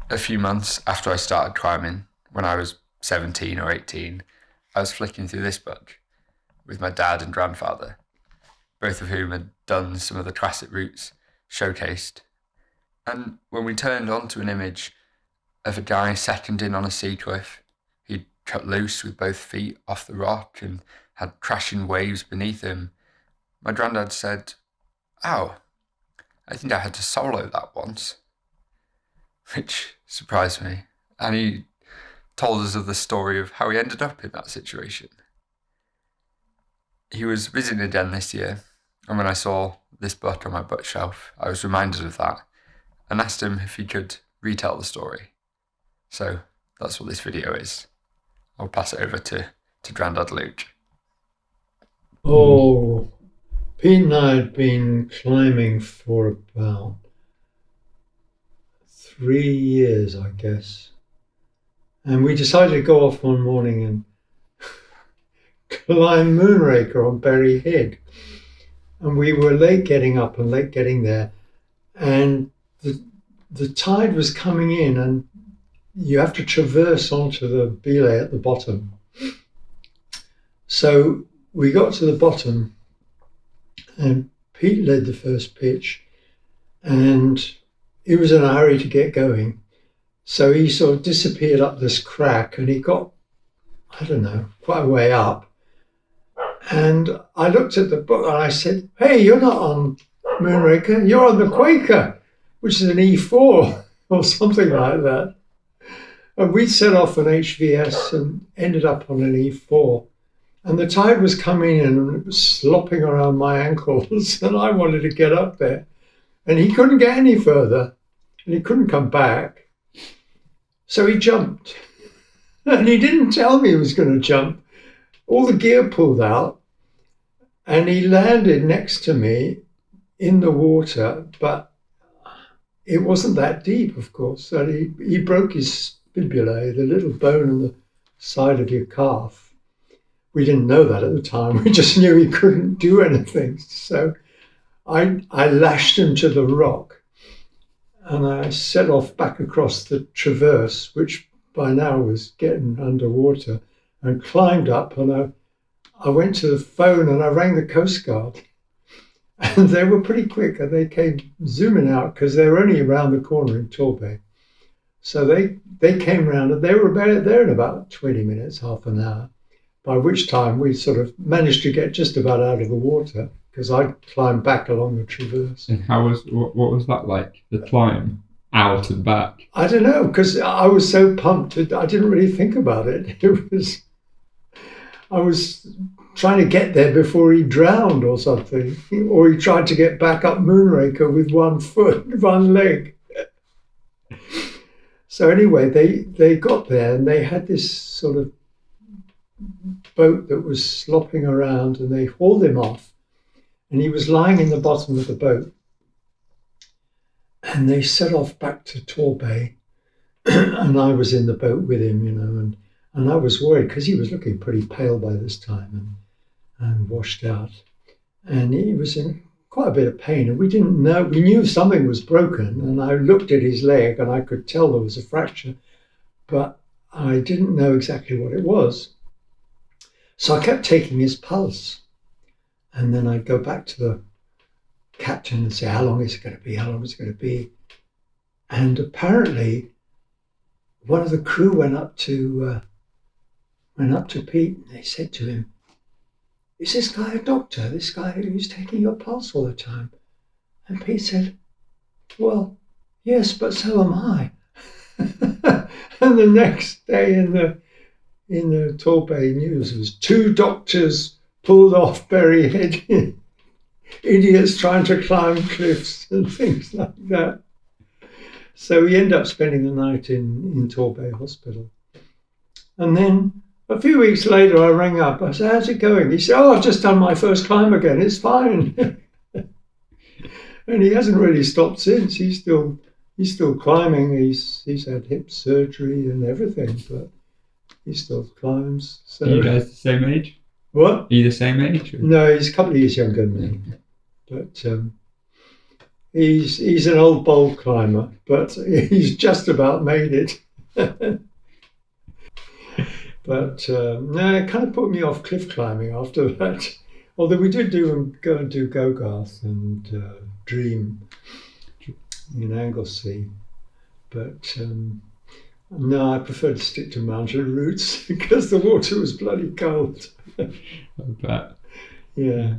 A few months after I started climbing, when I was 17 or 18, I was flicking through this book with my dad and grandfather, both of whom had done some of the classic routes showcased. And when we turned onto an image of a guy seconding on a sea cliff, he'd cut loose with both feet off the rock and had crashing waves beneath him, my granddad said, "Ow, I think I had to solo that once," which surprised me. And he told us of the story of how he ended up in that situation. He was visiting again this year, and when I saw this book on my bookshelf, I was reminded of that and asked him if he could retell the story. So that's what this video is. I'll pass it over to Grandad Luke. Oh, Pete and I had been climbing for about 3 years, I guess. And we decided to go off one morning and climb Moonraker on Berry Head. And we were late getting up and late getting there. And the tide was coming in, and you have to traverse onto the belay at the bottom. So we got to the bottom, and Pete led the first pitch, and he was in a hurry to get going. So he sort of disappeared up this crack, and he got, I don't know, quite a way up. And I looked at the book and I said, "Hey, you're not on Moonraker, you're on the Quaker, which is an E4 or something like that." And we set off an HVS and ended up on an E4. And the tide was coming in and it was slopping around my ankles, and I wanted to get up there. And he couldn't get any further, and he couldn't come back. So he jumped. And he didn't tell me he was going to jump. All the gear pulled out, and he landed next to me in the water, but it wasn't that deep, of course. So he broke his fibulae, the little bone on the side of your calf. We didn't know that at the time. We just knew he couldn't do anything. So I lashed him to the rock, and I set off back across the traverse, which by now was getting underwater, and climbed up, and I went to the phone and I rang the Coast Guard. And they were pretty quick, and they came zooming out because they were only around the corner in Torbay. So they came round, and they were there in about 20 minutes, half an hour, by which time we sort of managed to get just about out of the water because I climbed back along the traverse. And what was that like, the climb out and back? I don't know, because I was so pumped that I didn't really think about it. I was trying to get there before he drowned or something, or he tried to get back up Moonraker with one foot, one leg. So anyway, they got there, and they had this sort of boat that was slopping around, and they hauled him off, and he was lying in the bottom of the boat. And they set off back to Torbay, and I was in the boat with him, and I was worried because he was looking pretty pale by this time and washed out. And he was in quite a bit of pain, and we didn't know, we knew something was broken, and I looked at his leg and I could tell there was a fracture, but I didn't know exactly what it was. So I kept taking his pulse, and then I'd go back to the captain and say, "How long is it going to be? How long is it going to be?" And apparently one of the crew went up to Pete, and they said to him, "Is this guy a doctor? This guy who's taking your pulse all the time?" And Pete said, "Well, yes, but so am I." And the next day in the Torbay News was 2 doctors pulled off Berry Head, idiots trying to climb cliffs and things like that. So we ended up spending the night in Torbay Hospital. And then a few weeks later, I rang up. I said, "How's it going?" He said, "Oh, I've just done my first climb again. It's fine." And he hasn't really stopped since. He's still climbing. He's had hip surgery and everything, but he still climbs. So. Are you guys the same age? What? Are you the same age? Or? No, he's a couple of years younger than me. But He's an old bold climber, but he's just about made it. But no, it kind of put me off cliff climbing after that. Although we did go and do Gogarth and Dream in Anglesey, but no, I prefer to stick to mountain routes because the water was bloody cold. I bet. Yeah.